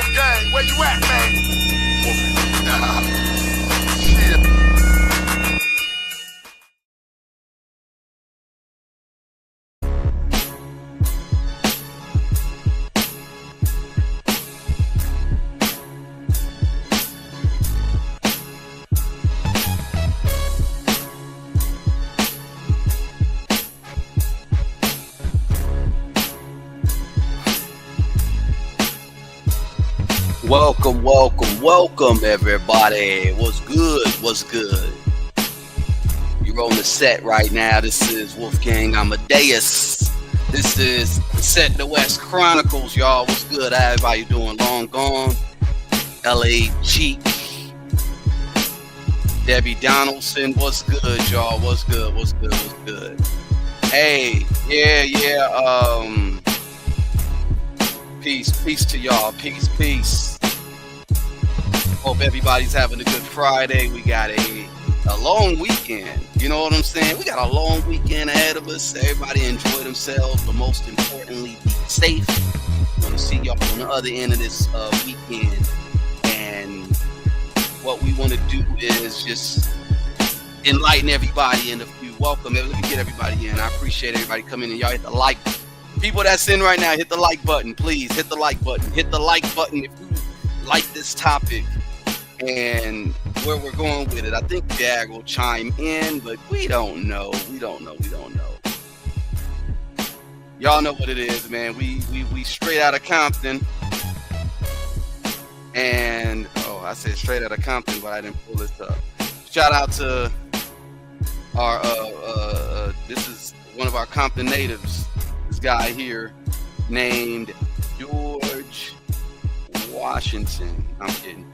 Wolfgang, where you at, man? Welcome, everybody. What's good? You're on the set right now. This is Wolfgang Amadeuz. This is the Set the West Chronicles, y'all. What's good? How everybody doing? Long gone. L.A. Cheek. Debbie Donaldson. What's good, y'all? What's good? Hey, yeah. Peace to y'all. Peace. Hope everybody's having a good Friday. We got a long weekend. You know what I'm saying? We got a long weekend ahead of us. Everybody enjoy themselves, but most importantly, be safe. I want to see y'all on the other end of this weekend. And what we want to do is just enlighten everybody in a few. Welcome. Let me get everybody in. I appreciate everybody coming in. Y'all hit the like. People that's in right now, hit the like button. Please hit the like button. Hit the like button if you like this topic and where we're going with it. I think Jag will chime in, but we don't know. Y'all know what it is, man. We straight out of Compton. And I said straight out of Compton, but I didn't pull this up. Shout out to our this is one of our Compton natives. This guy here named George Washington. I'm kidding.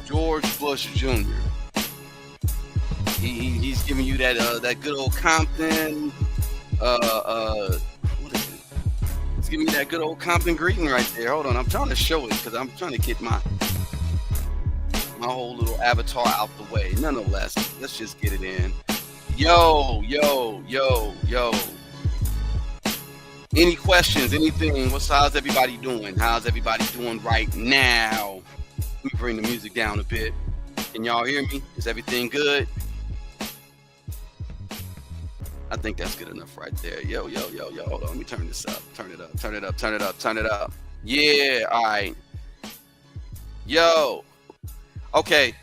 George Bush Jr. He's giving you that good old Compton. What is it? He's giving you that good old Compton greeting right there. Hold on, I'm trying to show it because I'm trying to get my whole little avatar out the way. Nonetheless, let's just get it in. Yo. Any questions? Anything? How's everybody doing? How's everybody doing right now? Let me bring the music down a bit. Can y'all hear me? Is everything good? I think that's good enough right there. Yo. Hold on. Let me turn this up. Turn it up. Yeah. All right. Yo. Okay.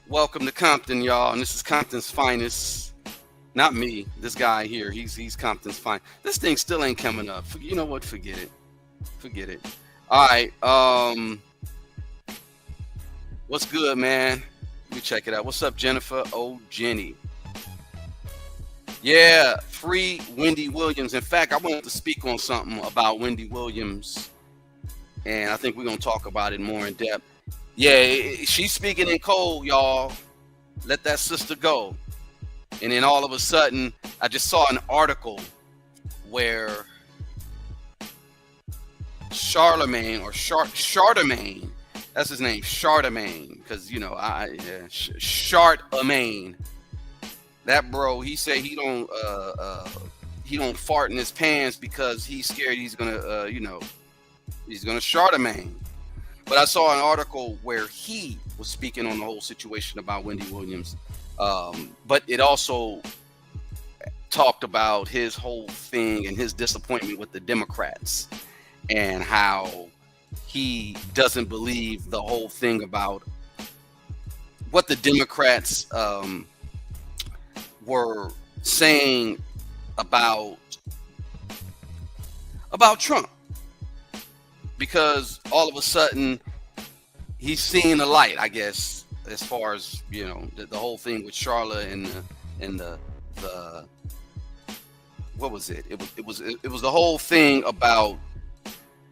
Welcome to Compton, y'all. And this is Compton's finest. Not me, this guy here. He's Compton's fine. This thing still ain't coming up. You know what? Forget it. All right. What's good, man? Let me check it out. What's up, Jennifer? Oh, Jenny. Yeah, free Wendy Williams. In fact, I wanted to speak on something about Wendy Williams, and I think we're gonna talk about it more in depth. Yeah, she's speaking in code, y'all. Let that sister go. And then all of a sudden, I just saw an article where Charlemagne, that's his name, Charlemagne, because Charlemagne. That bro, he said he don't fart in his pants because he's scared he's gonna Charlemagne. But I saw an article where he was speaking on the whole situation about Wendy Williams. But it also talked about his whole thing and his disappointment with the Democrats and how he doesn't believe the whole thing about what the Democrats were saying about Trump, because all of a sudden he's seeing the light, I guess, as far as the whole thing with Charlotte and the what was it? It was the whole thing about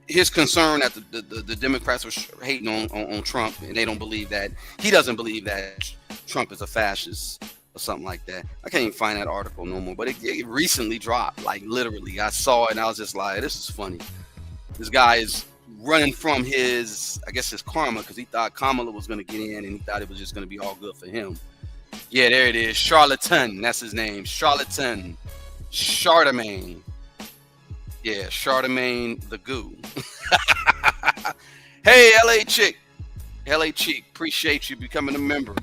his concern that the Democrats were hating on Trump, and they don't believe that he doesn't believe that Trump is a fascist or something like that. I can't even find that article no more, but it recently dropped. Like literally, I saw it and I was just like, this is funny. This guy is running from his karma, because he thought Kamala was going to get in and he thought it was just going to be all good for him. Yeah, there it is. Charlatan. That's his name. Charlatan. Charlemagne. Yeah, Charlemagne the Goo. Hey, LA Chick. LA Chick, appreciate you becoming a member.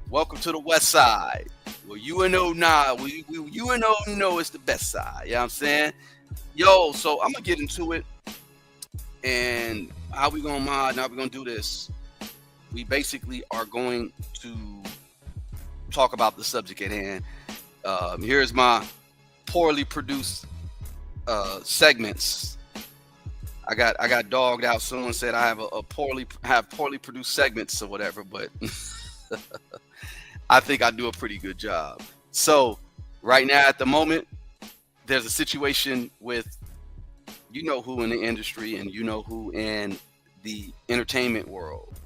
Welcome to the West Side. Well, you and know nah, you and know it's the best side. You know what I'm saying? Yo, so I'm gonna get into it. And how we gonna mod? Now we're gonna do this. We basically are going to talk about the subject at hand. Here's my poorly produced segments. I got dogged out. Someone said I have poorly produced segments or whatever, but I think I do a pretty good job. So right now at the moment, there's a situation with you know who in the industry and you know who in the entertainment world.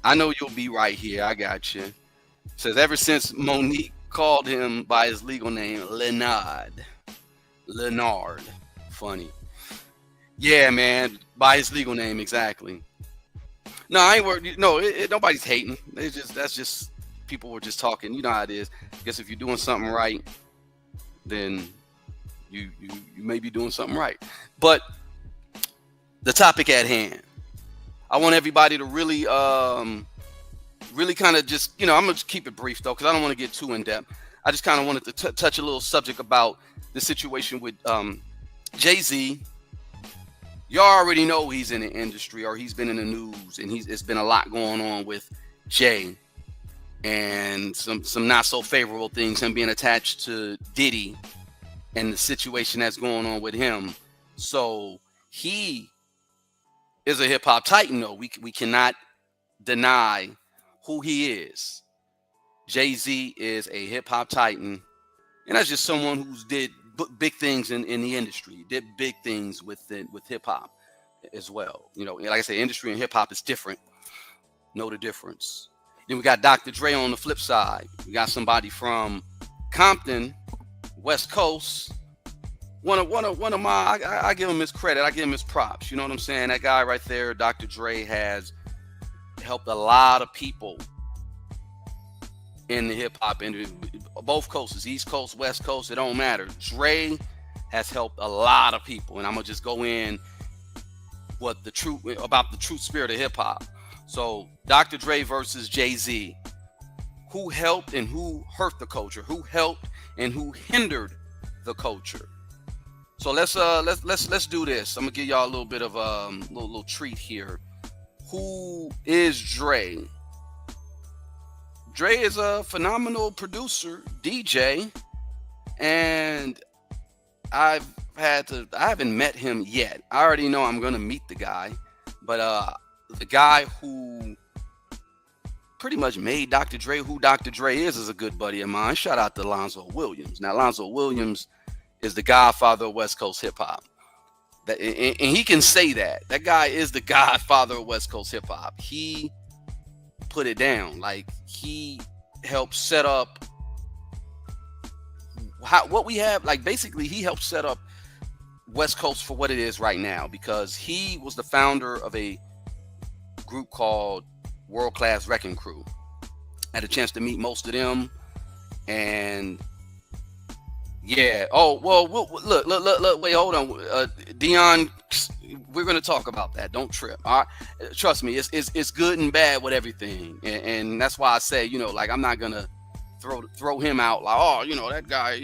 I know you'll be right here. I got you. Says ever since Monique called him by his legal name, Leonard. Funny. Yeah, man. By his legal name, exactly. No, I ain't worried. No, nobody's hating. That's just people were just talking. You know how it is. I guess if you're doing something right, then you may be doing something right. But the topic at hand, I want everybody to really kind of just, I'm gonna just keep it brief though, because I don't want to get too in depth. I just kind of wanted to touch a little subject about the situation with Jay-Z. You already know he's in the industry or he's been in the news, and it's been a lot going on with Jay and some not so favorable things, him being attached to Diddy and the situation that's going on with him. So he is a hip hop titan though. We cannot deny who he is. Jay-Z is a hip hop titan, and that's just someone who's did big things in the industry, did big things with hip hop as well. Like I said, industry and hip hop is different. Know the difference. Then we got Dr. Dre on the flip side. We got somebody from Compton, West Coast. One of my, I give him his credit. I give him his props. You know what I'm saying? That guy right there, Dr. Dre, has helped a lot of people in the hip hop industry, both coasts, East Coast, West Coast, it don't matter. Dre has helped a lot of people, and I'm gonna just go in about the true spirit of hip hop. So Dr. Dre versus Jay-Z. Who helped and who hurt the culture? Who helped and who hindered the culture? So let's do this. I'm gonna give y'all a little bit of a little treat here. Who is Dre? Dre is a phenomenal producer, DJ, and I haven't met him yet. I already know I'm gonna meet the guy, but the guy who pretty much made Dr. Dre who Dr. Dre is a good buddy of mine. Shout out to Lonzo Williams. Now, Lonzo Williams is the godfather of West Coast hip hop. And he can say that. That guy is the godfather of West Coast hip hop. He put it down. Like, he helped set up what we have. Like, basically, he helped set up West Coast for what it is right now, because he was the founder of a group called World Class Wrecking Crew. I had a chance to meet most of them, and yeah. Oh, well, look. Wait, hold on. Dion, we're going to talk about that. Don't trip. All right? Trust me, it's good and bad with everything. And that's why I say, like, I'm not going to throw him out like, oh, that guy,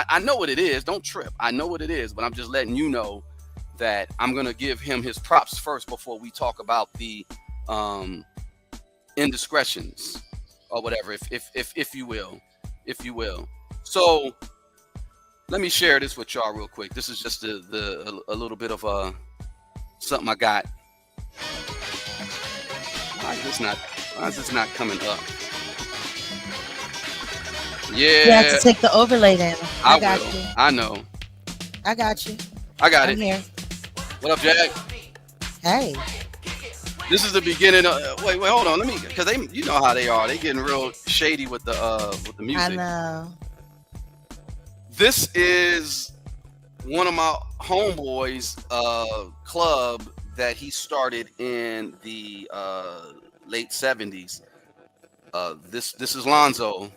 I know what it is. Don't trip. I know what it is, but I'm just letting you know that I'm going to give him his props first before we talk about the indiscretions or whatever, if you will. So let me share this with y'all real quick. This is just a little bit of something I got. Why is this not coming up? Yeah. You have to take the overlay down. I got you. I know. I got you. I got I'm it. here. What up, Jack? Hey. This is the beginning of. Wait, hold on. Let me, because you know how they are. They getting real shady with the music. I know. This is one of my homeboys' club that he started in the late 70s. This is Lonzo.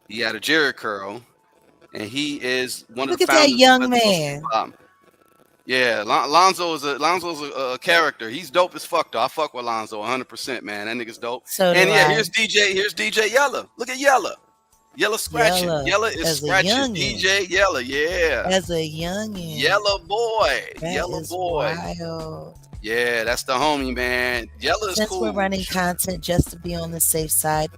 He had a Jerry curl. and he is one of Look the at that founders young of West Coast man. hip-hop. Yeah, Lonzo's a character. He's dope as fuck though. I fuck with Lonzo 100%, man. That nigga's dope. So And do yeah, I. here's DJ Yella. Look at Yella. Yella scratching. Yella is as a scratching. youngin. DJ Yella, yeah. As a youngin. Yella boy. That Yella is boy. wild. Yeah, that's the homie, man. Yella is Since cool. we're running content just to be on the safe side,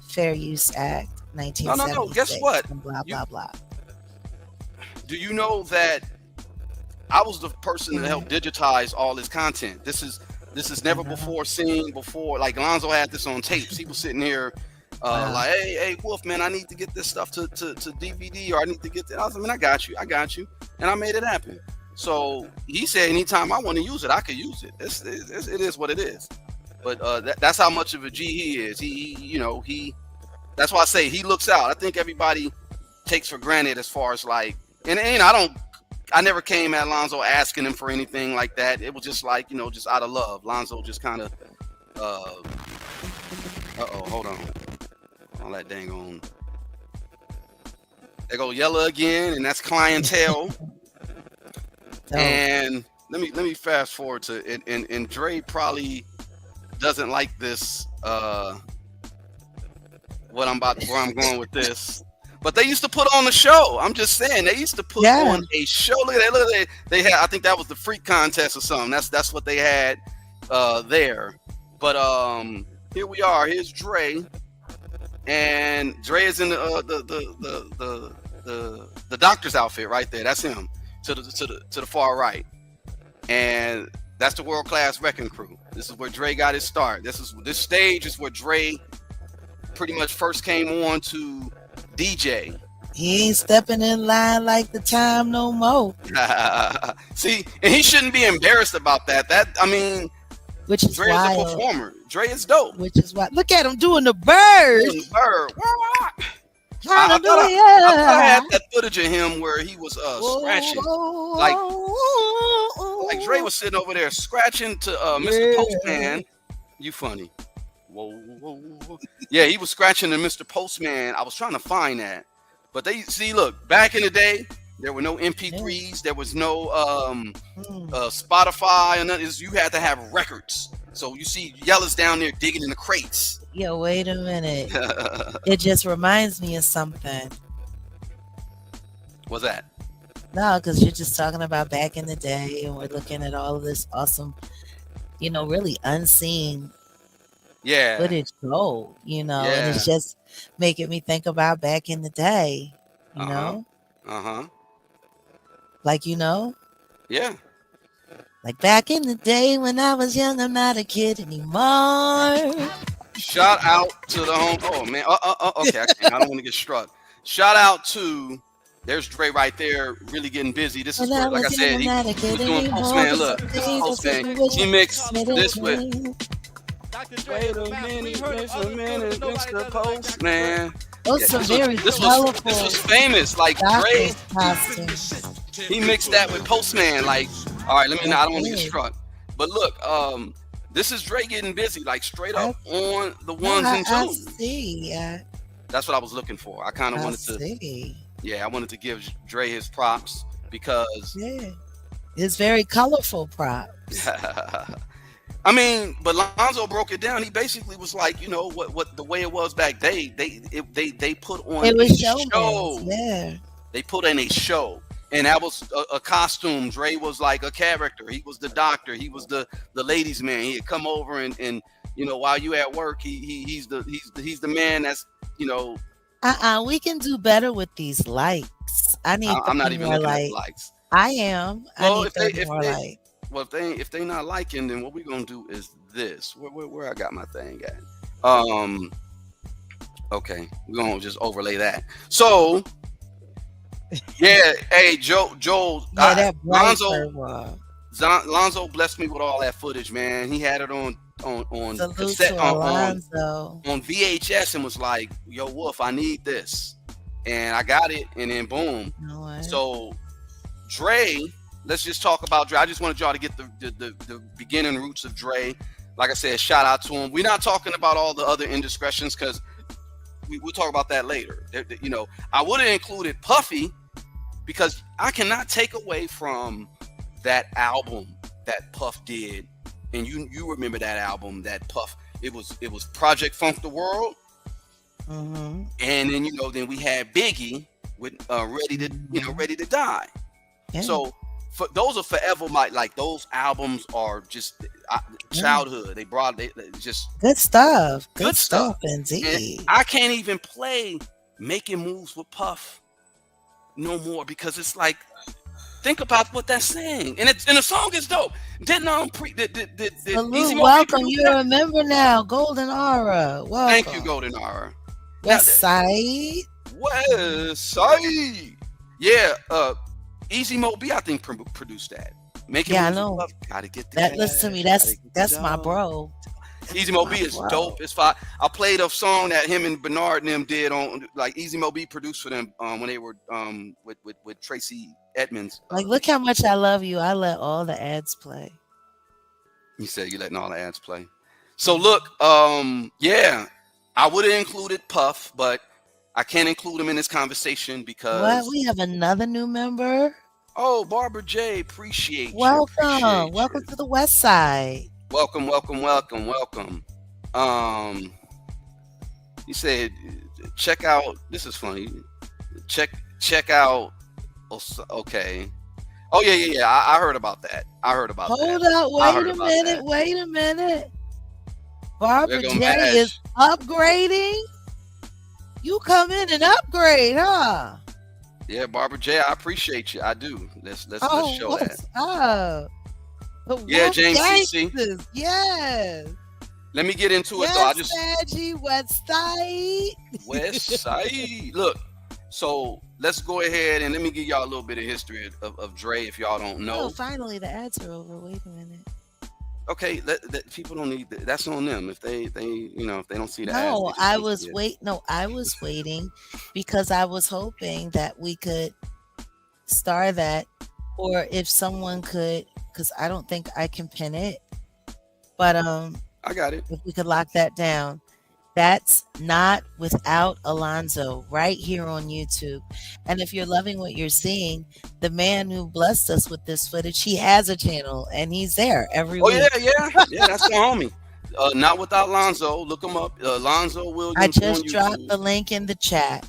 Fair Use Act, 1976. No. Guess what? And blah, blah, blah. Do you know that I was the person that helped digitize all his content? This is never before seen before. Like Lonzo had this on tapes. He was sitting here like, hey, Wolf, man, I need to get this stuff to DVD, or I need to get that. I was like, man, I got you. And I made it happen. So he said anytime I want to use it, I could use it. It is what it is. But that's how much of a G he is. He that's why I say he looks out. I think everybody takes for granted as far as like, and I never came at Lonzo asking him for anything like that. It was just like, just out of love. Lonzo just kind of, hold on. All that dang on. There go Yella again, and that's clientele. And let me fast forward to it. And Dre probably doesn't like this, where I'm going with this. But they used to put on the show. I'm just saying, they used to put on a show. Look at that. They had, I think that was the freak contest or something. That's what they had there. But here we are. Here's Dre, and Dre is in the doctor's outfit right there. That's him to the far right, and that's the World Class Wrecking Crew. This is where Dre got his start. This stage is where Dre pretty much first came on to DJ. He ain't stepping in line like the time no more. See, and he shouldn't be embarrassed about that. Which is Dre wild. is a performer. Dre is dope. Which is why. Look at him doing the bird. I thought I had that footage of him where he was scratching. Like Dre was sitting over there scratching to Mr. Postman. You funny. Whoa. Yeah, he was scratching to Mr. Postman. I was trying to find that. But look, back in the day, there were no MP3s. There was no Spotify. And you had to have records. So you see Yella's down there digging in the crates. Yo, wait a minute. It just reminds me of something. What's that? No, because you're just talking about back in the day, and we're looking at all of this awesome, really unseen footage gold, and it's just making me think about back in the day, you know? Like, Yeah. Like back in the day when I was young, I'm not a kid anymore. Shout out to the home. Oh man. Okay. I don't want to get struck. Shout out to. There's Dre right there, really getting busy. This is where, like I said, he was doing Postman. Look, this is Postman. He mixed this with. Wait a minute, Mr. Postman. This was famous. Like Dre, he mixed that with Postman. Like, all right, I don't want to get struck. But look, this is Dre getting busy, like straight up on the ones and twos. I see. That's what I was looking for. I kind of wanted to. Yeah, I wanted to give Dre his props because it's very colorful props. But Lonzo broke it down. He basically was like, what the way it was back then. They put on a show. Yeah, they put in a show, and that was a costume. Dre was like a character. He was the doctor. He was the ladies' man. He'd come over and while you at work, he's the man that's we can do better with these likes. I'm not even looking at likes. I am. Well, if they not liking, then what we gonna do is this. Where I got my thing at? Okay, we're gonna just overlay that. So yeah, hey Joel, Lonzo blessed me with all that footage, man. He had it on cassette, on VHS, and was like, yo, Wolf, I need this. And I got it, and then boom. So Dre, let's just talk about Dre. I just wanted y'all to get the beginning roots of Dre. Like I said, shout out to him. We're not talking about all the other indiscretions because we'll talk about that later. You know, I would have included Puffy because I cannot take away from that album that Puff did, and you remember that album that Puff. It was Project Funk the World, Mm-hmm. and then then we had Biggie with Ready to Die. Yeah. So those are forever those albums are just childhood. They just good stuff. Good stuff indeed. And I can't even play Making Moves with Puff no more because it's like, think about what that's saying, and the song is dope. Didn't Salute, welcome. You remember now, Golden Aura. Welcome. Thank you, Golden Aura. West Side. Yeah. Easy Mo B, I think produced that. I know. Gotta get that. Listen to me. That's my bro. Easy Mo B is dope. It's fine. I played a song that him and Bernard and them did on Easy Mo B produced for them when they were with Tracy Edmonds. Look how much I love you. I let all the ads play. You said you letting all the ads play. So look, yeah, I would have included Puff, but I can't include him in this conversation because what? We have another new member. Oh, Barbara J, appreciate you. Welcome to the West Side. Welcome. He said, check out. This is funny. Check out. Okay. Oh yeah. I heard about that. Hold up. Wait a minute. Barbara J is upgrading. You come in and upgrade, huh? Yeah, Barbara J, I appreciate you. I do. Let's show that. Up? Yeah, James CC. Yes. Let me get into it though. West Side. Look, so let's go ahead and let me give y'all a little bit of history of Dre if y'all don't know. Oh, finally the ads are over. Wait a minute. Okay, people don't need that. That's on them if they if they don't see the ads. No, I was waiting because I was hoping that we could star that, or if someone could, because I don't think I can pin it. But I got it. If we could lock that down. That's Not Without Alonzo right here on YouTube. And if you're loving what you're seeing, the man who blessed us with this footage, he has a channel and he's there every week. Yeah, that's my homie. Not Without Alonzo. Look him up. Alonzo Williams. I just dropped the link in the chat.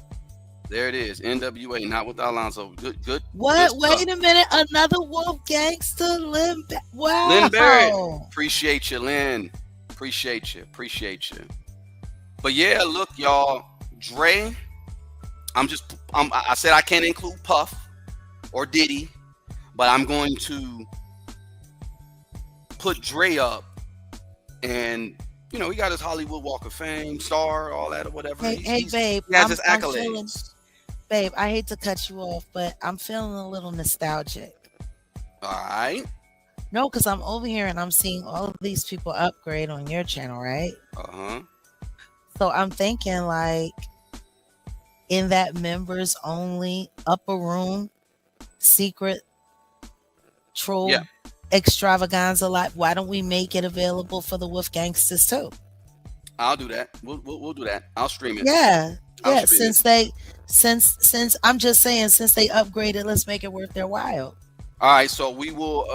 There it is. NWA, Not Without Alonzo. Good. What? Wait a minute. Another Wolf Gangster, Lynn. Wow. Lynn Barrett. Appreciate you, Lynn. Appreciate you. But yeah, look, y'all, Dre, I said I can't include Puff or Diddy, but I'm going to put Dre up. And, he got his Hollywood Walk of Fame, star, all that or whatever. Hey, babe. He has his accolades. Babe, I hate to cut you off, but I'm feeling a little nostalgic. All right. No, because I'm over here and I'm seeing all of these people upgrade on your channel, right? Uh-huh. So I'm thinking in that members only upper room secret troll extravaganza live, why don't we make it available for the Wolf Gangsters too? I'll do that. We'll do that. I'll stream it. Yeah. Since I'm just saying, since they upgraded, let's make it worth their while. All right, so we will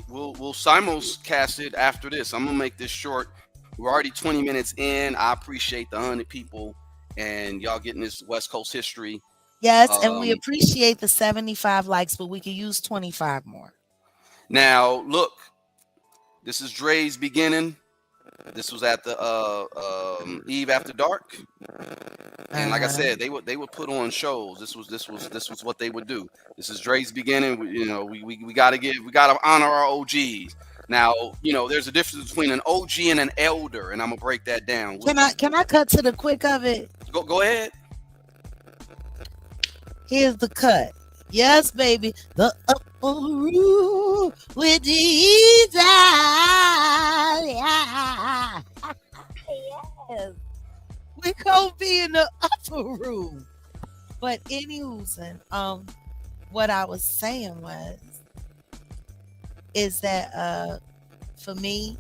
we'll simulcast it after this. I'm gonna make this short. We're already 20 minutes in. I appreciate the 100 people and y'all getting this West Coast history. Yes, and we appreciate the 75 likes, but we could use 25 more. Now, look, this is Dre's beginning. This was at the Eve After Dark, and like I said, they would put on shows. This was what they would do. This is Dre's beginning. We gotta honor our OGs. Now, there's a difference between an OG and an elder, and I'm gonna break that down. Can I cut to the quick of it? Go ahead. Here's the cut. Yes, baby. The upper room with the yes. We gonna be in the upper room. But anywho's, what I was saying is that for me,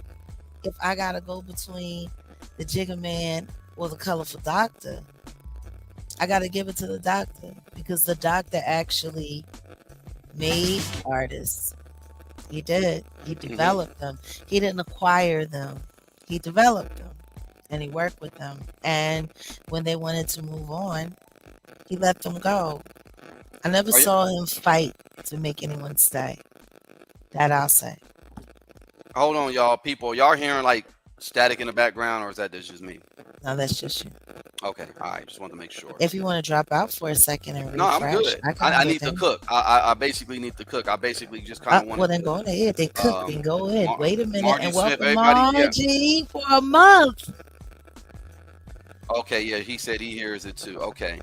if I gotta go between the Jigga Man or the Colorful Doctor, I got to give it to the doctor because the doctor actually made artists. He did. He developed them. He didn't acquire them. He developed them and he worked with them. And when they wanted to move on, he let them go. I never saw him fight to make anyone stay. That I'll say. Hold on, y'all. People, y'all hearing like static in the background, or is that just me? No, that's just you. Okay, all right. Just wanted to make sure. If you want to drop out for a second and refresh, no, I'm good. I need to cook. I basically need to cook. I basically just kind of want. Well, then go ahead. They cook. Then go ahead. Wait a minute Margie and Smith, welcome Margie for a month. Okay, yeah, he said he hears it too. Okay,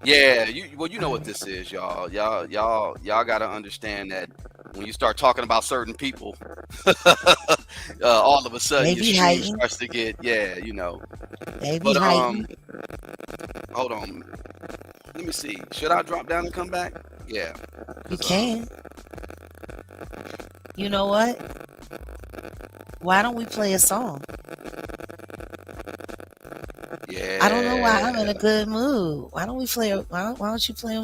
yeah. You know what this is, y'all. Y'all got to understand that when you start talking about certain people, all of a sudden your stream starts to get you know. But hold on. Let me see. Should I drop down and come back? Yeah. You can. You know what? Why don't we play a song? Yeah. I don't know why I'm in a good mood. Why don't we play? Why don't you play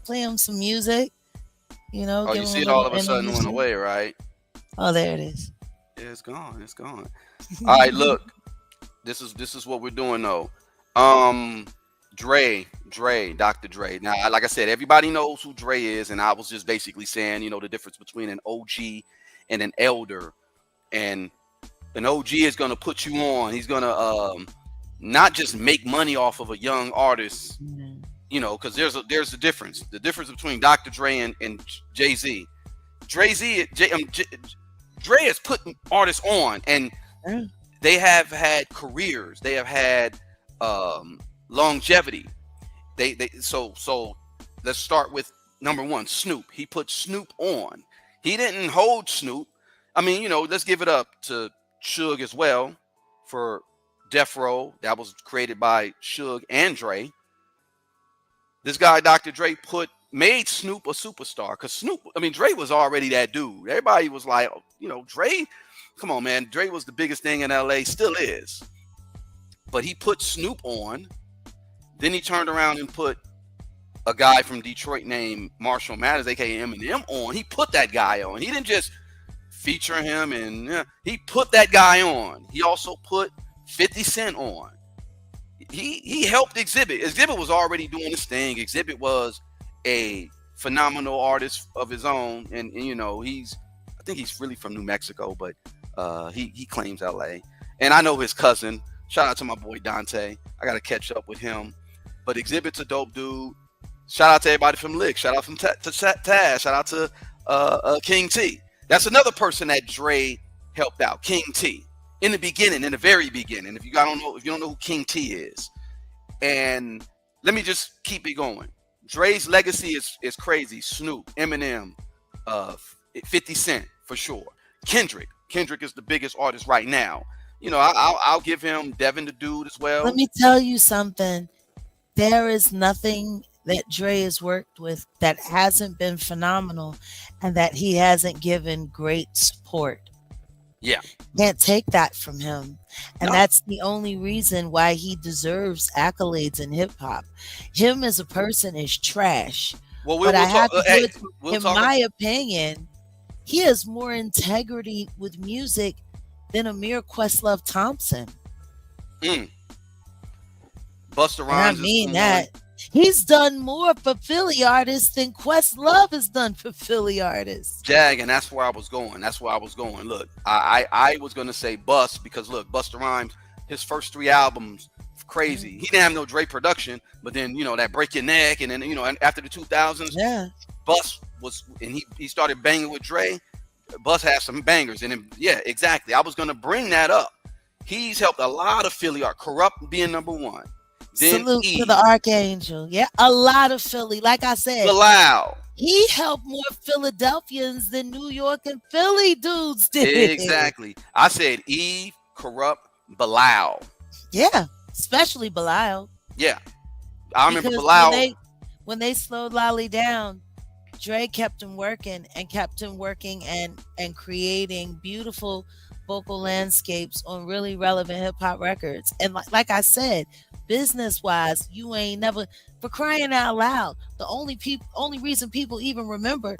them some music? You know. Oh, you see it all of a sudden went away, right? Oh, there it is. Yeah, it's gone. It's gone. All right, look. This is what we're doing though. Dre, Dr. Dre. Now, like I said, everybody knows who Dre is, and I was just basically saying, you know, the difference between an OG and an elder. And an OG is gonna put you on. He's gonna not just make money off of a young artist, you know, because there's a difference. The difference between Dr. Dre and Jay-Z. Dre is putting artists on, and they have had careers. They have had longevity. So let's start with number one, Snoop. He put Snoop on. He didn't hold Snoop. I mean, you know, let's give it up to Suge as well for Death Row. That was created by Suge and Dre. This guy, Dr. Dre, made Snoop a superstar because Dre was already that dude. Everybody was like, you know, Dre, come on, man. Dre was the biggest thing in LA, still is. But he put Snoop on. Then he turned around and put a guy from Detroit named Marshall Mathers, aka Eminem, on. He put that guy on. He didn't just feature him, and he put that guy on. He also put 50 Cent on. He helped Exhibit. Exhibit was already doing his thing. Exhibit was a phenomenal artist of his own, and you know, I think he's really from New Mexico, but he claims LA. And I know his cousin. Shout out to my boy Dante. I gotta catch up with him. But Exhibit's a dope dude. Shout out to everybody from Lick. Shout out to Taz. Shout out to King T. That's another person that Dre helped out. King T. In the beginning, in the very beginning. If you don't know who King T is. And let me just keep it going. Dre's legacy is crazy. Snoop, Eminem, 50 Cent for sure. Kendrick is the biggest artist right now. You know, I'll give him Devin the Dude as well. Let me tell you something. There is nothing that Dre has worked with that hasn't been phenomenal and that he hasn't given great support. Yeah. Can't take that from him. And that's the only reason why he deserves accolades in hip hop. Him as a person is trash. Well, but I have to give it to him. In my opinion, he has more integrity with music than Amir Questlove Thompson. Busta Rhymes. I mean that. He's done more for Philly artists than Questlove has done for Philly artists. Jag, and that's where I was going. Look, I was going to say Bust because, look, Busta Rhymes, his first 3 albums, crazy. He didn't have no Dre production, but then, you know, that Break Your Neck, and then, you know, after the 2000s, Bust was, and he started banging with Dre. Bust had some bangers, and then, yeah, exactly. I was going to bring that up. He's helped a lot of Philly art, Corrupt being number one. Then Salute to the Archangel. Yeah, a lot of Philly. Like I said, Bilal. He helped more Philadelphians than New York and Philly dudes did. Exactly. I said Eve, Corrupt, Bilal. Yeah, especially Bilal. Yeah. I remember Bilal. When they slowed Lolly down, Dre kept him working and creating beautiful vocal landscapes on really relevant hip hop records. And like I said, business wise, you ain't never, for crying out loud, the only reason people even remember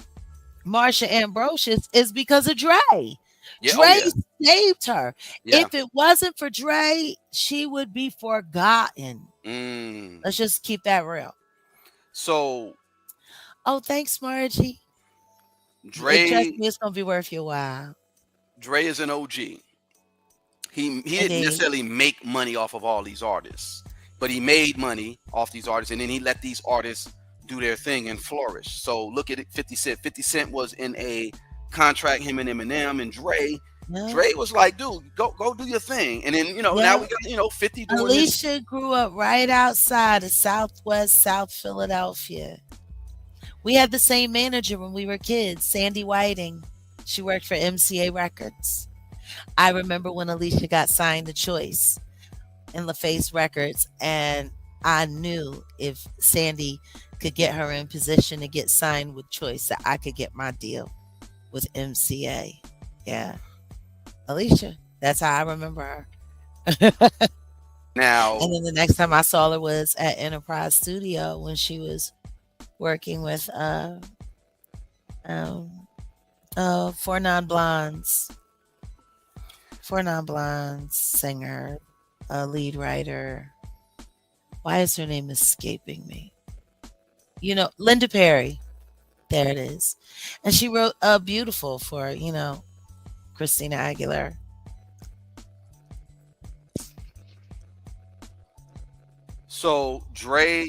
Marsha Ambrosius is because of Dre. Yeah. Oh Dre yeah. saved her. Yeah. If it wasn't for Dre, she would be forgotten. Let's just keep that real. So, oh, thanks, Margie. Trust me, it's gonna be worth your while. Dre is an OG. He didn't necessarily make money off of all these artists, but he made money off these artists, and then he let these artists do their thing and flourish. So look at it, 50 Cent. 50 Cent was in a contract, him and Eminem, and Dre. Yeah. Dre was like, dude, go do your thing. And then, now we got, 50 doing Alicia this. grew up right outside of Southwest South Philadelphia. We had the same manager when we were kids, Sandy Whiting. She worked for MCA Records. I remember when Alicia got signed to Choice in LaFace Records, and I knew if Sandy could get her in position to get signed with Choice, that I could get my deal with MCA. Yeah. Alicia, that's how I remember her. Now, and then the next time I saw her was at Enterprise Studio when she was working with Four Non Blondes. Four Non Blondes singer, lead writer. Why is her name escaping me? Linda Perry. There it is. And she wrote Beautiful for, Christina Aguilera. So Dre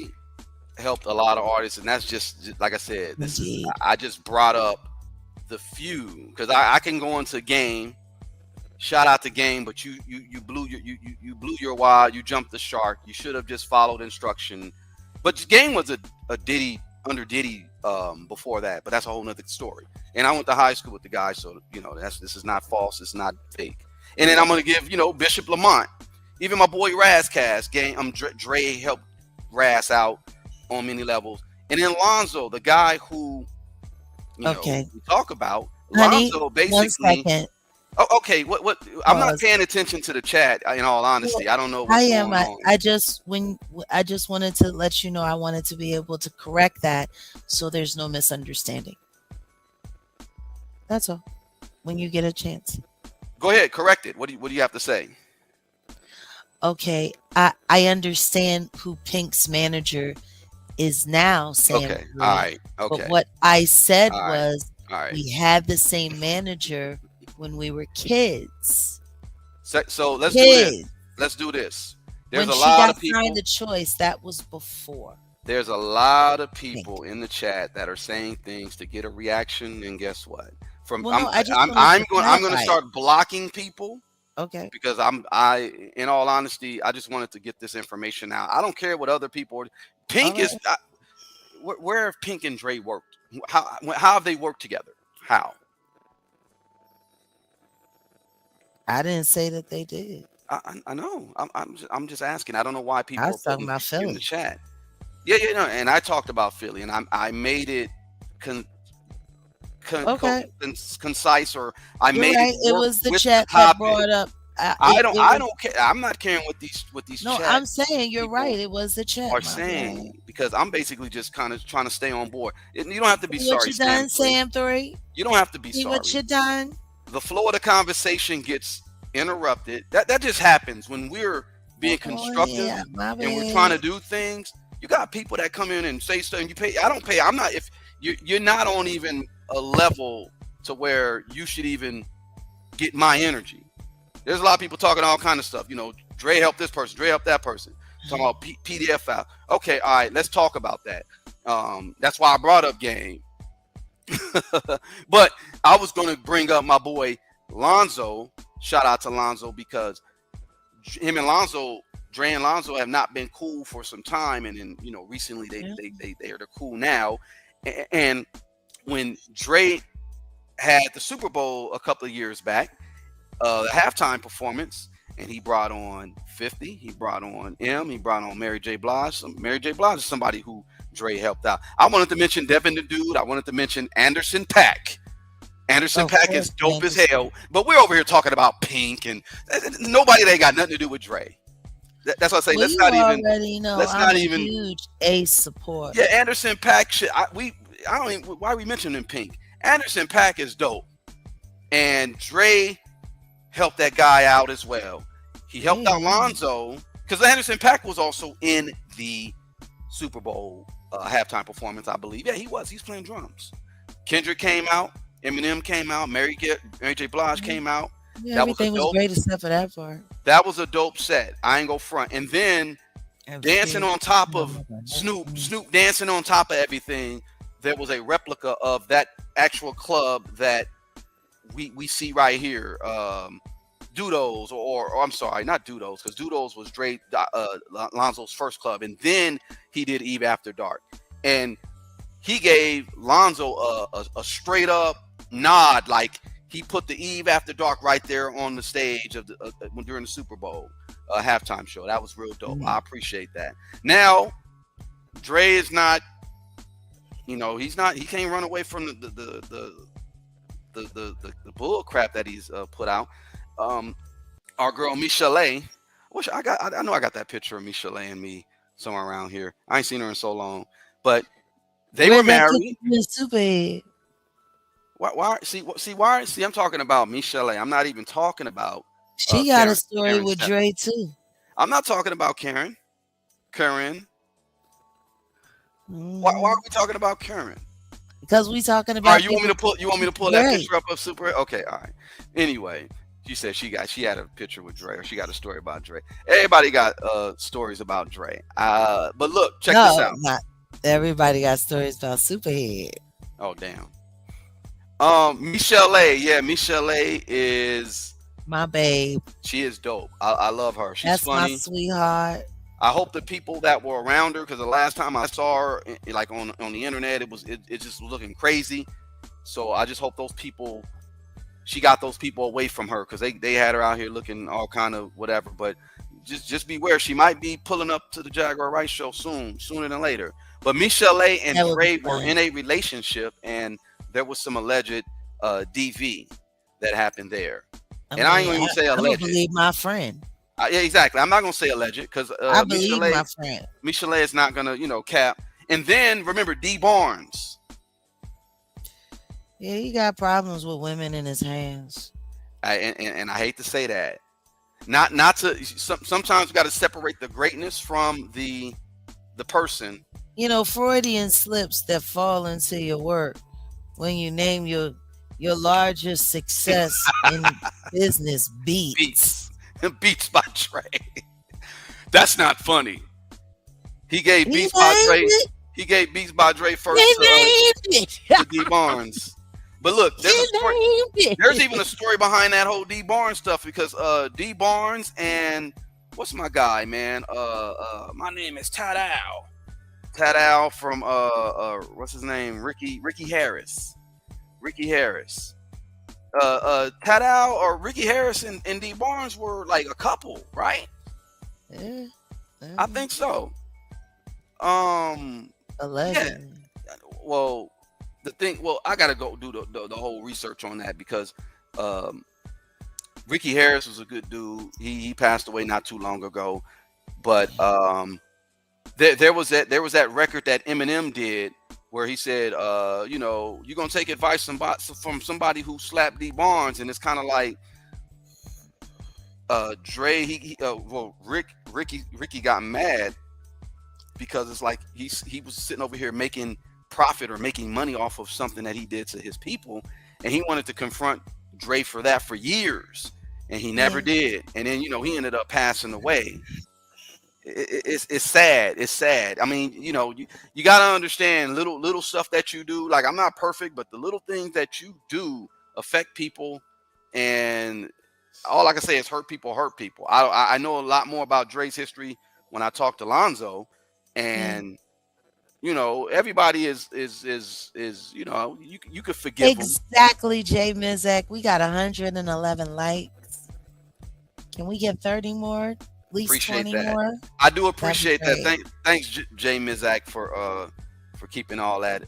helped a lot of artists, and that's just like I said, I just brought up the few, because I can go into Game. Shout out to Game, but you blew your wad, you jumped the shark. You should have just followed instruction. But Game was a Diddy under Diddy before that, but that's a whole nother story. And I went to high school with the guy, so this is not false, it's not fake. And then I'm gonna give Bishop Lamont, even my boy Razcast Game. Dre helped Raz out on many levels, and then Lonzo, the guy who we talk about. Honey, Lonzo basically. 1 second. Oh, okay. What? I'm not paying attention to the chat. In all honesty, I don't know. What's going on. I just wanted to let you know. I wanted to be able to correct that, so there's no misunderstanding. That's all. When you get a chance, go ahead, correct it. What do you have to say? Okay, I understand who Pink's manager is now. Sam. Okay. All right. Okay. But what I said was, we had the same manager when we were kids. So let's do this. Let's do this. There's when a lot of people. When she got signed to Choice, that was before. There's a lot of people in the chat that are saying things to get a reaction, and guess what? I'm going to start blocking people. Okay. Because in all honesty, I just wanted to get this information out. I don't care what other people are. Pink is where have Pink and Dre worked? How have they worked together? How? I didn't say that they did. I know. I'm just asking. I don't know why people are talking about Philly in the chat. Yeah, and I talked about Philly, and I made it concise, or I You're made right. it. It was the chat that brought up. I don't care. I'm not caring what these. No, I'm saying you're right. It was the chat. Are saying, because I'm basically just kind of trying to stay on board. You don't have to be sorry. What you done, Sam 3? You don't have to be sorry. What you done? The flow of the conversation gets interrupted. That just happens when we're being constructive and we're trying to do things. You got people that come in and say stuff, and you pay. I don't pay. I'm not. If you're not on even a level to where you should even get my energy. There's a lot of people talking all kind of stuff. Dre helped this person, Dre helped that person. Talking about PDF file. Okay, all right, let's talk about that. That's why I brought up Game. But I was going to bring up my boy Lonzo. Shout out to Lonzo, because him and Lonzo, Dre and Lonzo, have not been cool for some time, and then recently they're cool now. And when Dre had the Super Bowl a couple of years back, the halftime performance, and he brought on 50, he brought on he brought on Mary J. Blige. Mary J. Blige is somebody who Dre helped out. I wanted to mention Devin the Dude. I wanted to mention Anderson .Paak. Anderson Of .Paak is course, dope as Anderson. hell, but we're over here talking about Pink and nobody that ain't got nothing to do with Dre. That's what I say. Well, you already know Let's I'm not a even. huge Ace supporter. Yeah, Anderson .Paak shit. I don't even. Why are we mentioning Pink? Anderson .Paak is dope, and Dre helped that guy out as well. He helped out Lonzo because Anderson .Paak was also in the Super Bowl halftime performance, I believe. Yeah, he was. He's playing drums. Kendrick came out. Eminem came out. Mary J. Blige came out. Yeah, everything was great except for that part. That was a dope set. I ain't go front. And then dancing on top of Snoop dancing on top of everything. There was a replica of that actual club that we see right here. Dudo's or I'm sorry, not Dudo's, because Dudo's was Dre Lonzo's first club, and then he did Eve After Dark, and he gave Lonzo a straight up nod, like he put the Eve After Dark right there on the stage of the during the Super Bowl halftime show. That was real dope. I appreciate that. Now, Dre is not, he can't run away from the bull crap that he's put out. Our girl Michell'e, I know I got that picture of Michell'e and me somewhere around here. I ain't seen her in so long, but they were married. Why? See, I'm talking about Michell'e. I'm not even talking about. She got a story with Dre too. I'm not talking about Karen. Why are we talking about Karen? Because we talking about. You want me to pull that picture up of Super? Okay, all right. Anyway, she said she had a picture with Dre, or she got a story about Dre. Everybody got stories about Dre. But look, check this out. Not everybody got stories about Superhead. Oh damn. Michell'e is my babe. She is dope. I love her. She's funny. That's my sweetheart. I hope the people that were around her, because the last time I saw her, like on the internet, it just was looking crazy. So I just hope she got those people away from her, because they had her out here looking all kind of whatever. But just beware, she might be pulling up to the Jaguar Wright show sooner than later. But Michell'e and Dre were in a relationship, and there was some alleged DV that happened there. And I ain't even say alleged. I don't believe my friend. Yeah, exactly. I'm not gonna say alleged, because I believe my friend. Michell'e is not gonna, cap. And then remember D Barnes. Yeah, he got problems with women in his hands. And I hate to say that. Not to. Sometimes we got to separate the greatness from the person. Freudian slips that fall into your work when you name your largest success in business Beats by Dre. That's not funny. He gave Beats by Dre. He gave Beats by Dre first to D Barnes. But look, there's even a story behind that whole D Barnes stuff, because D Barnes and what's my guy, man? My name is Tadao from what's his name? Ricky Harris. Tadao or Ricky Harris and D Barnes were like a couple, right? Yeah. I think so. Allegedly. Yeah. Well, I gotta go do the whole research on that, because Ricky Harris was a good dude. He passed away not too long ago, but there was that record that Eminem did where he said, you're gonna take advice from somebody who slapped D Barnes, and it's kind of like Dre. Ricky got mad because it's like he was sitting over here making profit or making money off of something that he did to his people, and he wanted to confront Dre for that for years, and he never did. And then he ended up passing away. It's sad. It's sad. I mean, you gotta understand little stuff that you do. Like, I'm not perfect, but the little things that you do affect people, and all I can say is hurt people. I know a lot more about Dre's history when I talk to Lonzo, and everybody is you could forgive exactly them. Jay Mizak, we got 111 likes. Can we get 30 more? At least appreciate 20 that. more. I do appreciate that. Thanks, Jay Mizak, for keeping all that,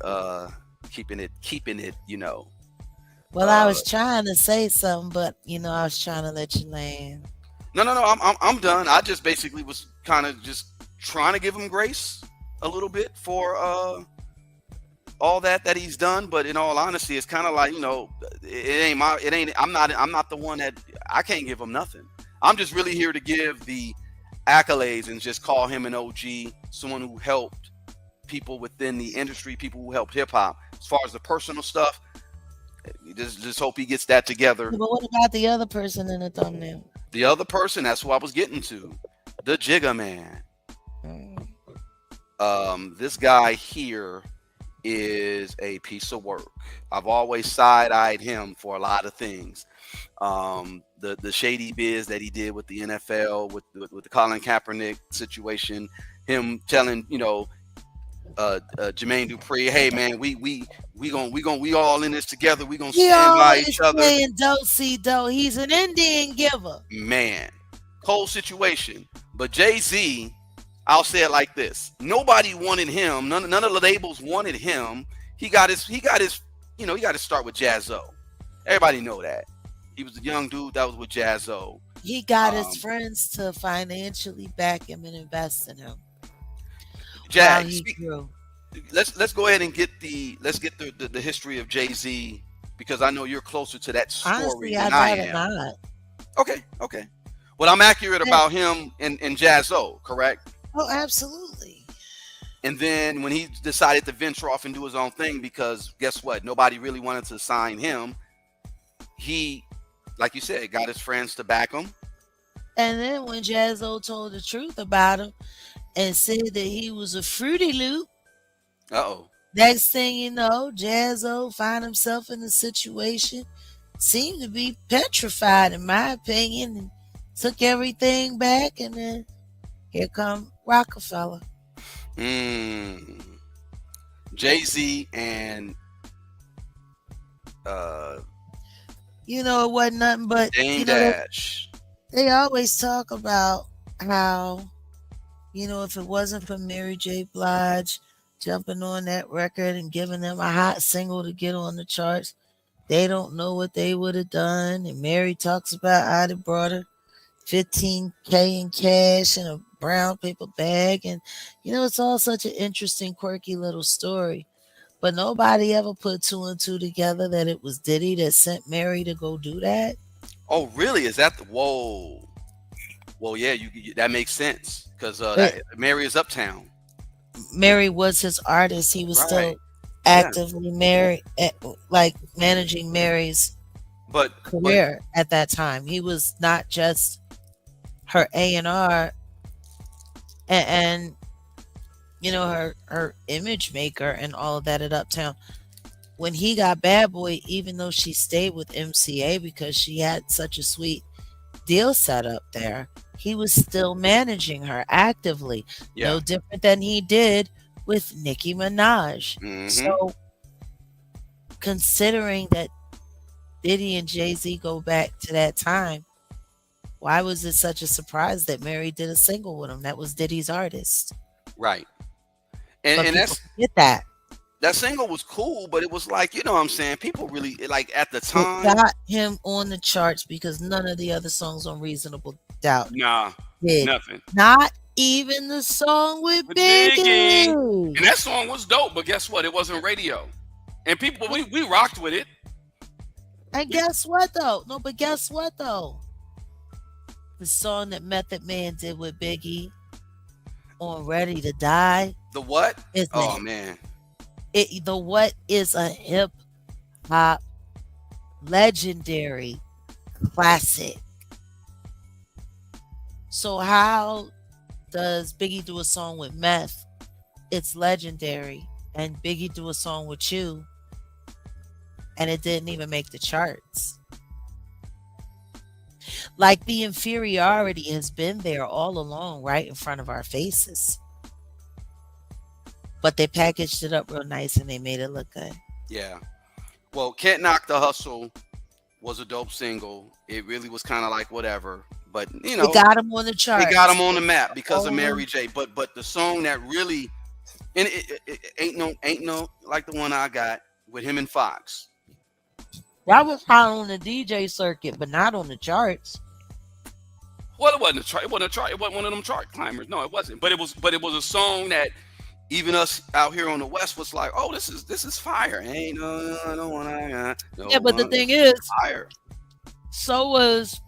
keeping it, Well, I was trying to say something, but I was trying to let you land. No. I'm done. I just basically was kind of just trying to give him grace a little bit for all that he's done. But in all honesty, it's kind of like, I'm not the one that I can't give him nothing. I'm just really here to give the accolades and just call him an OG, someone who helped people within the industry, people who helped hip hop. As far as the personal stuff, just hope he gets that together. But what about the other person in the thumbnail? The other person, that's who I was getting to, the Jigga Man. This guy here is a piece of work. I've always side-eyed him for a lot of things. The shady biz that he did with the NFL, with the Colin Kaepernick situation, him telling Jermaine Dupri, hey man, we all in this together. We gonna stand by each other. He's an Indian giver. Man, whole situation. But Jay-Z, I'll say it like this: nobody wanted him. None of the labels wanted him. He got his. He got to start with Jazzo. Everybody know that. He was a young dude that was with Jazzo. He got his friends to financially back him and invest in him. Jag, let's go ahead and get the history of Jay-Z, because I know you're closer to that story Honestly, than I am. Not. Okay. Well, I'm accurate about him and Jazzo, correct? Oh, absolutely. And then when he decided to venture off and do his own thing, because guess what? Nobody really wanted to sign him. He, like you said, got his friends to back him. And then when Jazzo told the truth about him and said that he was a Fruity Loop, next thing you know, Jazzo found himself in a situation, seemed to be petrified, in my opinion, and took everything back, and then here come Rockefeller. Jay-Z and it wasn't nothing but Dame Dash. They always talk about how, if it wasn't for Mary J. Blige jumping on that record and giving them a hot single to get on the charts, they don't know what they would have done. And Mary talks about how they brought her $15K in cash in a brown paper bag. And, it's all such an interesting, quirky little story. But nobody ever put two and two together that it was Diddy that sent Mary to go do that. Oh, really? Is that whoa? Well, yeah, that makes sense, because Mary is Uptown. Mary was his artist. He was still actively managing Mary's career at that time. He was not just her A&R and her image maker and all of that at Uptown. When he got Bad Boy, even though she stayed with MCA because she had such a sweet deal set up there, he was still managing her actively. No different than he did with Nicki Minaj. So considering that Diddy and Jay-Z go back to that time, why was it such a surprise that Mary did a single with him? That was Diddy's artist. Right. And that's that single was cool, but it was like, what I'm saying, people really, like, at the time, it got him on the charts because none of the other songs on Reasonable Doubt did. Nothing. Not even the song with Biggie. And that song was dope, but guess what? It wasn't radio. And people, we rocked with it. And guess what though? The song that Method Man did with Biggie on Ready to Die. The what? Man. The What is a hip hop legendary classic. So how does Biggie do a song with Meth? It's legendary. And Biggie do a song with you, and it didn't even make the charts. Like, the inferiority has been there all along, right in front of our faces. But they packaged it up real nice and they made it look good. Yeah. Well, Can't Knock the Hustle was a dope single. It really was kind of like whatever. But, it got him on the chart. It got him on the map because of Mary J. But the song that really, and it ain't no like the one I got with him and Fox. That was hot on the DJ circuit, but not on the charts. Well, it wasn't a chart. It wasn't a chart. It wasn't one of them chart climbers. No, it wasn't. But it was. But it was a song that even us out here on the West was like, oh, this is fire. Ain't no one I got. No yeah, but the thing is, fire. So was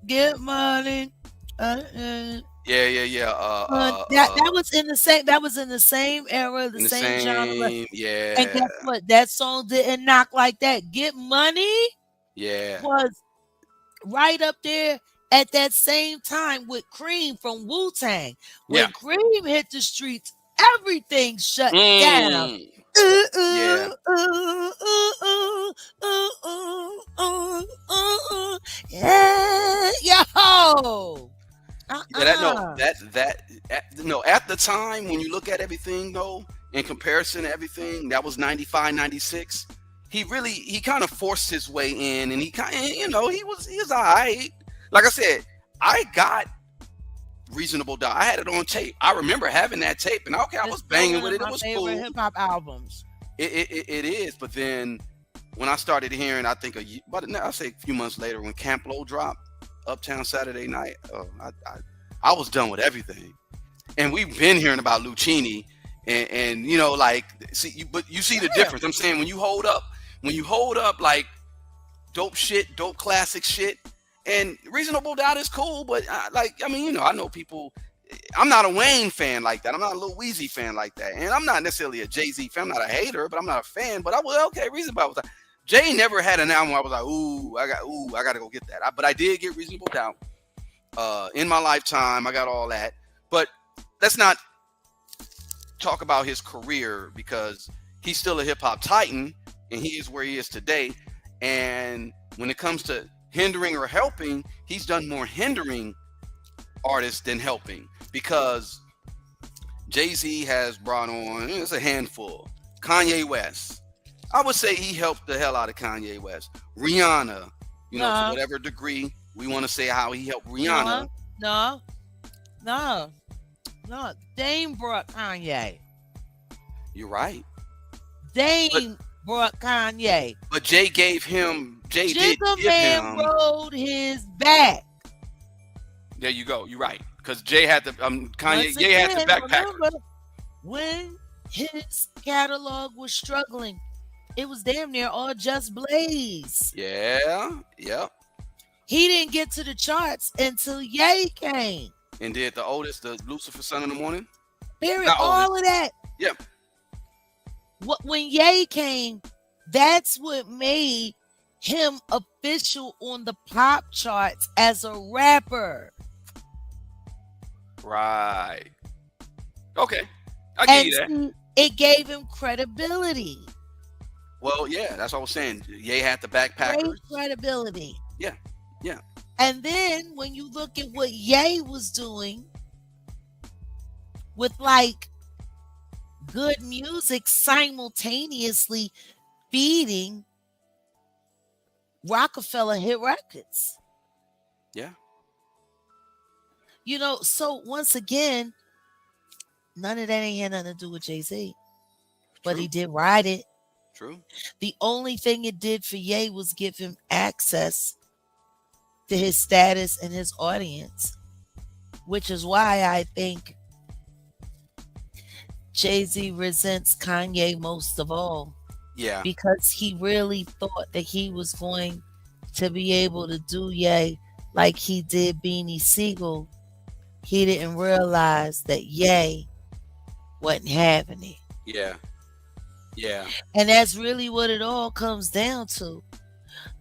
get money. Yeah. That was in the same. That was in the same era, the same genre. Yeah. And guess what? That song didn't knock like that. Get money. Yeah. Was right up there at that same time with Cream from Wu-Tang. When Cream hit the streets, everything shut down. Yeah, yo. At the time when you look at everything though, in comparison to everything, that was 95, 96. He kind of forced his way in, and he kind of, he was all right. Like I said, I got Reasonable Doubt. I had it on tape. I remember having that tape, and I was banging with it. It was cool. Hip hop albums. It is, but then when I started hearing, I think I'll say a few months later when Camp Lo dropped, Uptown Saturday Night, I was done with everything. And we've been hearing about Lucchini, and but you see the difference. I'm saying when you hold up like dope shit, dope classic shit, and Reasonable Doubt is cool, but I know people. I'm not a Wayne fan like that. I'm not a Lil Weezy fan like that, and I'm not necessarily a Jay-Z fan. I'm not a hater, but I'm not a fan. But I was okay. Reasonable Doubt. Jay never had an album where I was like, I gotta go get that. But I did get Reasonable Doubt in my lifetime. I got all that. But let's not talk about his career, because he's still a hip hop titan, and he is where he is today. And when it comes to hindering or helping, he's done more hindering artists than helping, because Jay-Z has brought on, it's a handful. Kanye West, I would say he helped the hell out of Kanye West. Rihanna, to whatever degree we want to say how he helped Rihanna. No. Dame brought Kanye. You're right. Dame brought Kanye. But Jay did give him. Rode his back. There you go. You're right. Because Jay had the Jay had the backpack. When his catalog was struggling, it was damn near all Just Blaze. Yeah. Yep. He didn't get to the charts until Ye came. And did the Lucifer Son in the Morning? Period. All of that. Yeah. When Ye came, that's what made him official on the pop charts as a rapper. Right. Okay. I give you that. It gave him credibility. Well, yeah, that's what I was saying. Ye had the backpackers. Great credibility. Yeah. Yeah. And then when you look at what Ye was doing with like good music simultaneously feeding Rockefeller hit records. Yeah. So once again, none of that ain't had nothing to do with Jay-Z. But he did ride it. True. The only thing it did for Ye was give him access to his status and his audience, which is why I think Jay-Z resents Kanye most of all. Yeah. Because he really thought that he was going to be able to do Ye like he did Beanie Siegel. He didn't realize that Ye wasn't having it. Yeah. Yeah. And that's really what it all comes down to.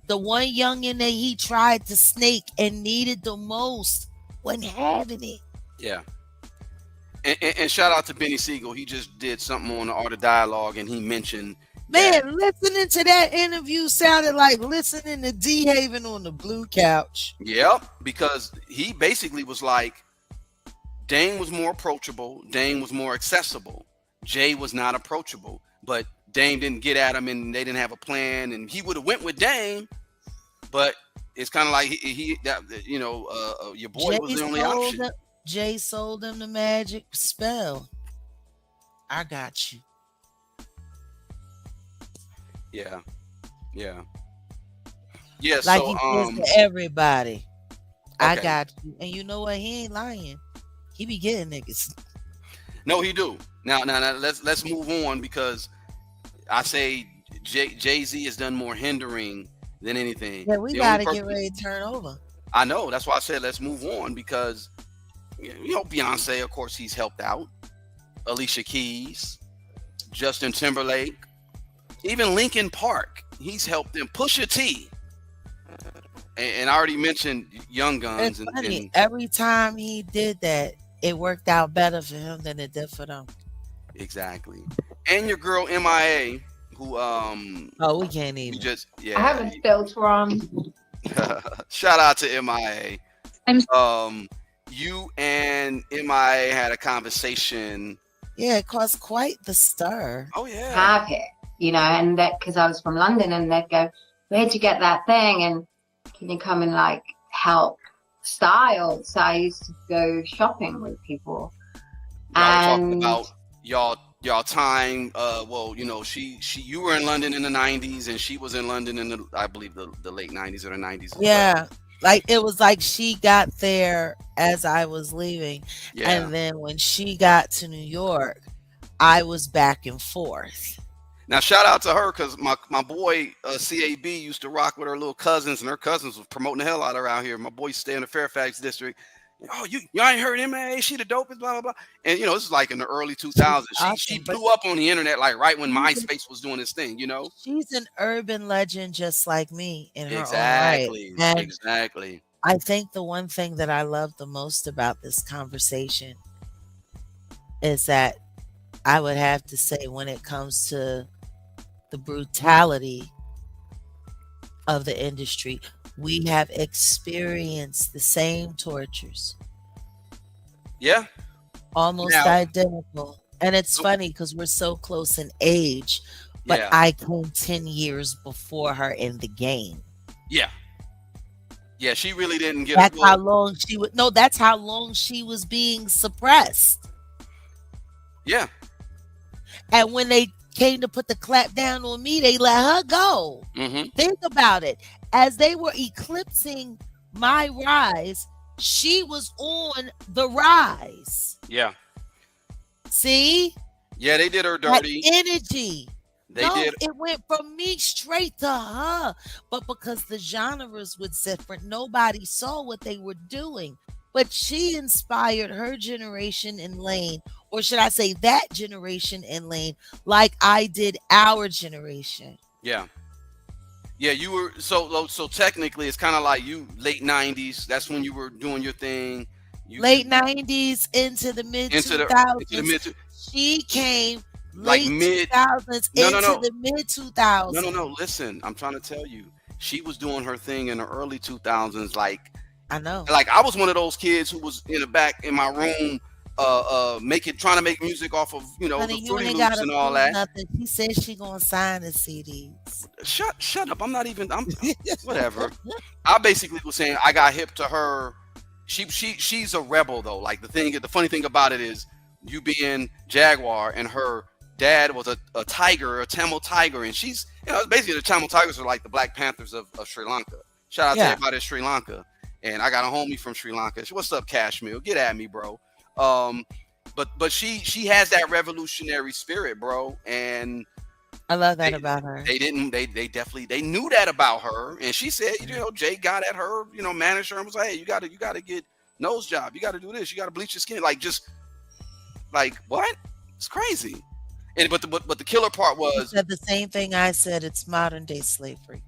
The one youngin' that he tried to snake and needed the most wasn't having it. Yeah. And shout out to Beanie Siegel. He just did something on the Art of Dialogue, and he mentioned listening to that interview sounded like listening to D Haven on the blue couch. Yep, because he basically was like, Dame was more approachable, Dame was more accessible. Jay was not approachable, but Dame didn't get at him, and they didn't have a plan, and he would have went with Dame, but it's kind of like your boy was the only option. Jay sold him the magic spell. I got you. Yeah. Yeah. Yeah. Like So he says to everybody, I okay. got you. And you know what? He ain't lying. He be getting niggas. No, he do. Now let's move on because I say Jay-Z has done more hindering than anything. Yeah, we The only gotta get person ready to turn over. I know, that's why I said let's move on because Beyonce, of course, he's helped out. Alicia Keys, Justin Timberlake, even Linkin Park, he's helped them. Pusha T, and I already mentioned Young Guns It's and, funny. and Every time he did that, it worked out better for him than it did for them. exactly, and your girl MIA, who Oh, we can't we even. just I have a filter on. shout out to MIA. I'm You and MIA had a conversation. Yeah, it caused quite the stir. Oh yeah. have it, and that because I was from London, and they'd go, "Where'd you get that thing?" And can you come and like help style? So I used to go shopping with people. Y'all were talking And about y'all time. Well, you were in London in the 90s, and she was in London in I believe the late 90s or the 90s. Yeah. Like it was like she got there as I was leaving. Yeah. And then when she got to New York, I was back and forth. Now shout out to her because my boy CAB used to rock with her little cousins, and her cousins was promoting the hell out of her out here. My boy stay in the Fairfax district. Oh, you ain't heard MA? She the dopest, blah blah blah. And this is like in the early 2000s. She blew up on the internet like right when MySpace was doing its thing. She's an urban legend just like me in her own Exactly. right. And Exactly. I think the one thing that I love the most about this conversation is that I would have to say when it comes to the brutality of the industry, we have experienced the same tortures. Yeah. Almost identical. And it's funny because we're so close in age, but Yeah. I came 10 years before her in the game. Yeah. Yeah, she really didn't get That's how long she would. No, that's how long she was being suppressed. Yeah. And when they came to put the clap down on me, they let her go. Mm-hmm. Think about it. As they were eclipsing my rise, she was on the rise. Yeah. See? Yeah, they did her dirty. That energy. They did. It went from me straight to her. But because the genres were different, nobody saw what they were doing. But she inspired her generation in lane, or should I say that generation in lane, like I did our generation. Yeah. Yeah, you were so technically it's kind of like you late 90s. That's when you were doing your thing. Late 90s into the mid 2000s. She came like late mid 2000s into the mid 2000s. No. Listen, I'm trying to tell you, she was doing her thing in the early 2000s. Like I know. Like I was one of those kids who was in the back in my room, trying to make music off of Honey, the Fruity Loops and all that. Nothing. She said she gonna sign the CDs. Shut up! I'm not even. I'm whatever. I basically was saying I got hip to her. She's a rebel though. Like the funny thing about it is you being Jaguar and her dad was a tiger, a Tamil tiger, and she's basically the Tamil tigers are like the Black Panthers of Sri Lanka. Shout out to everybody in Sri Lanka. And I got a homie from Sri Lanka. What's up, Kashmir? Get at me, bro. But she has that revolutionary spirit, bro. And I love that about her. They knew that about her. And she said, Jay got at her, managed her and was like, hey, you gotta get nose job. You gotta do this. You gotta bleach your skin. Like just like what? It's crazy. And but the killer part was she said the same thing I said. It's modern day slavery.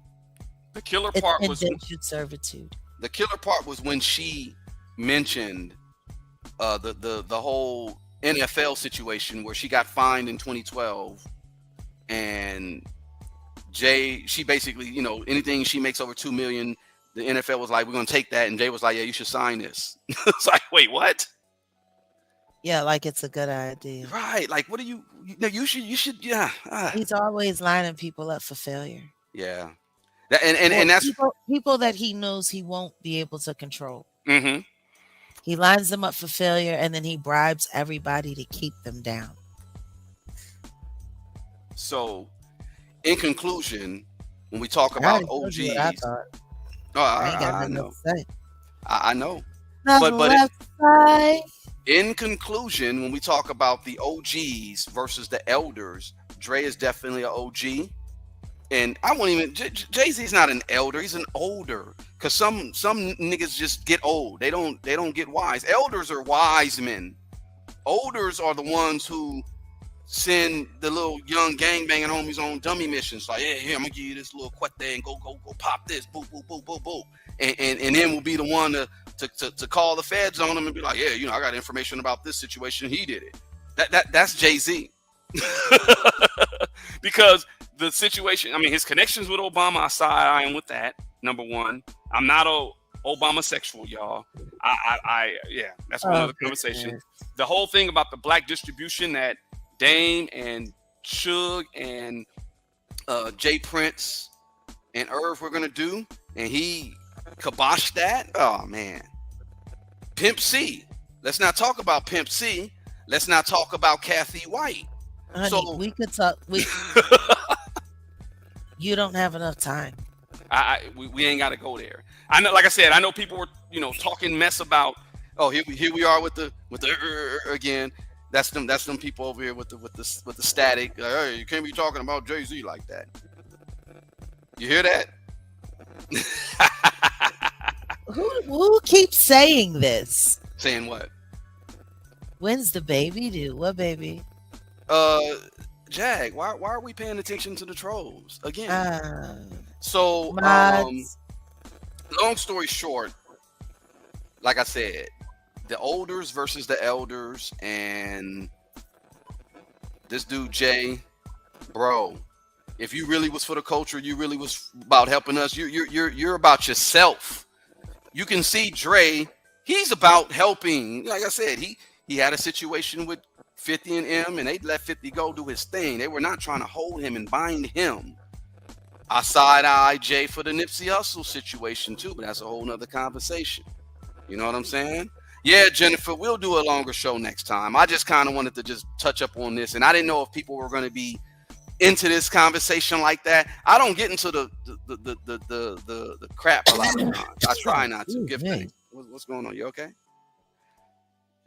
The killer part was indentured servitude. The killer part was when she mentioned the whole NFL situation where she got fined in 2012, and she basically, anything she makes over $2 million, the NFL was like, we're gonna take that, and Jay was like, yeah, you should sign this. It's like, wait, what? Yeah, like it's a good idea. Right? Like, what do you should, yeah. He's always lining people up for failure. Yeah. And that's people that he knows he won't be able to control. Mm-hmm. He lines them up for failure, and then he bribes everybody to keep them down. So in conclusion, when we talk I about already told you what I OGs, thought. oh, I ain't got I nothing know, else to say. I know, Nothing but left to say. in conclusion, when we talk about the OGs versus the elders, Dre is definitely an OG. And I won't even Jay-Z's not an elder, he's an older. Cause some niggas just get old. They don't get wise. Elders are wise men. Olders are the ones who send the little young gangbanging homies on dummy missions. Like, yeah, here, I'm gonna give you this little quet there and go pop this, boo, boo, boo, boo, boo. And then we'll be the one to call the feds on them and be like, yeah, you know, I got information about this situation. He did it. That's Jay-Z. Because the situation, I mean, his connections with Obama aside, I am with that. Number one, I'm not a Obama sexual, y'all. Yeah, that's one other conversation. The whole thing about the black distribution that Dame and Suge and Jay Prince and Irv were gonna do, and he kiboshed that. Oh man, Pimp C. Let's not talk about Pimp C. Let's not talk about Cathy White. Honey, so we could talk. You don't have enough time. We ain't got to go there. I know, like I said, I know people were, you know, talking mess about. Oh, here we are with the again. That's them people over here with the static. Hey, you can't be talking about Jay-Z like that. You hear that? Who keeps saying this? Saying what? When's the baby due? What baby? Jag, why are we paying attention to the trolls again? So, long story short, like I said, the olders versus the elders, and this dude Jay, bro, if you really was for the culture, you really was about helping us. You're about yourself. You can see Dre, he's about helping. Like I said, he had a situation with 50 and M, and they let 50 go do his thing. They were not trying to hold him and bind him. I side-eye Jay for the Nipsey Hussle situation too, but that's a whole nother conversation. You know what I'm saying? Yeah, Jennifer, we'll do a longer show next time. I just kind of wanted to just touch up on this, and I didn't know if people were going to be into this conversation like that. I don't get into the crap a lot of times. I try not to. Give thanks. What's going on? You okay?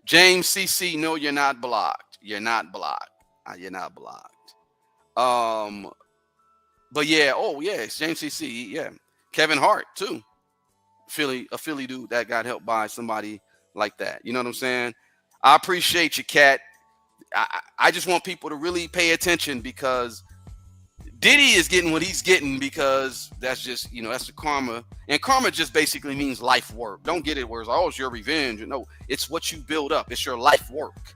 James CC, no, you're not blocked. You're not blocked. You're not blocked. But yeah, it's James CC. Yeah, Kevin Hart too. A Philly dude that got helped by somebody like that. You know what I'm saying? I appreciate you, Cat. I just want people to really pay attention, because Diddy is getting what he's getting, because that's just, you know, that's the karma. And karma just basically means life work. Don't get it where it's, oh, it's your revenge. No, it's what you build up. It's your life work.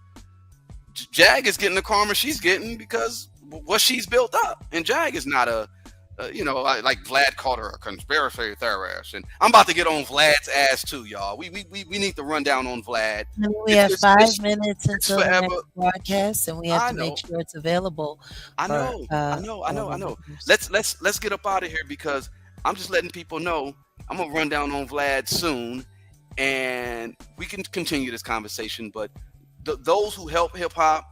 Jag is getting the karma she's getting because what she's built up. And Jag is not you know, like Vlad called her a conspiracy theorist, and I'm about to get on Vlad's ass too, y'all. We need to run down on Vlad. We have 5 minutes until the next broadcast, and we have to make sure it's available. I know. Let's get up out of here, because I'm just letting people know I'm gonna run down on Vlad soon, and we can continue this conversation. But those who help hip hop,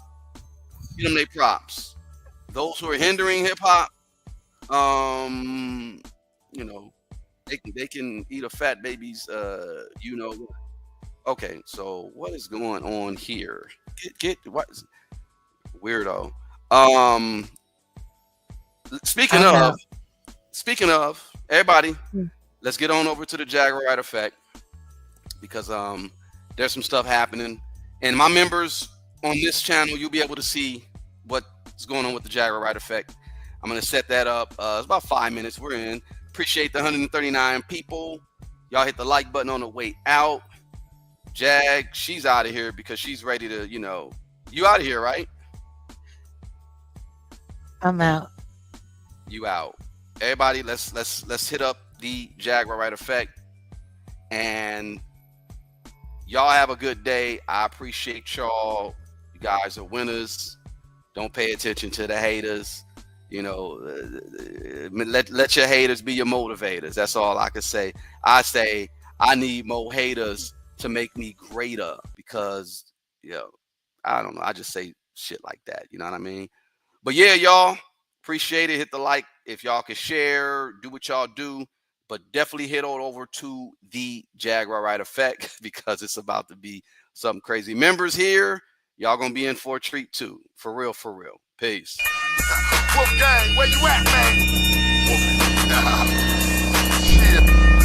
give them their props. Those who are hindering hip hop, you know, they can eat a fat baby's, you know. Okay, so what is going on here? Get what weirdo. Speaking of everybody, let's get on over to the Jaguar Wright effect, because there's some stuff happening, and my members on this channel, you'll be able to see what's going on with the Jaguar Wright effect. I'm going to set that up. It's about 5 minutes. We're in. Appreciate the 139 people. Y'all hit the like button on the way out. Jag, she's out of here because she's ready to, you know, you out of here, right? I'm out. You out. Everybody, let's hit up the Jaguar Wright effect. And y'all have a good day. I appreciate y'all. You guys are winners. Don't pay attention to the haters. You know, let your haters be your motivators. That's all I can say. I say I need more haters to make me greater, because, you know, I don't know. I just say shit like that. You know what I mean? But yeah, y'all, Appreciate it. Hit the like. If y'all can share, do what y'all do. But definitely head on over to the Jaguar Wright Effect because it's about to be something crazy. Members here, y'all going to be in for a treat too. For real, for real. Peace. Wolfgang, where you at, man? Wolfgang. Shit.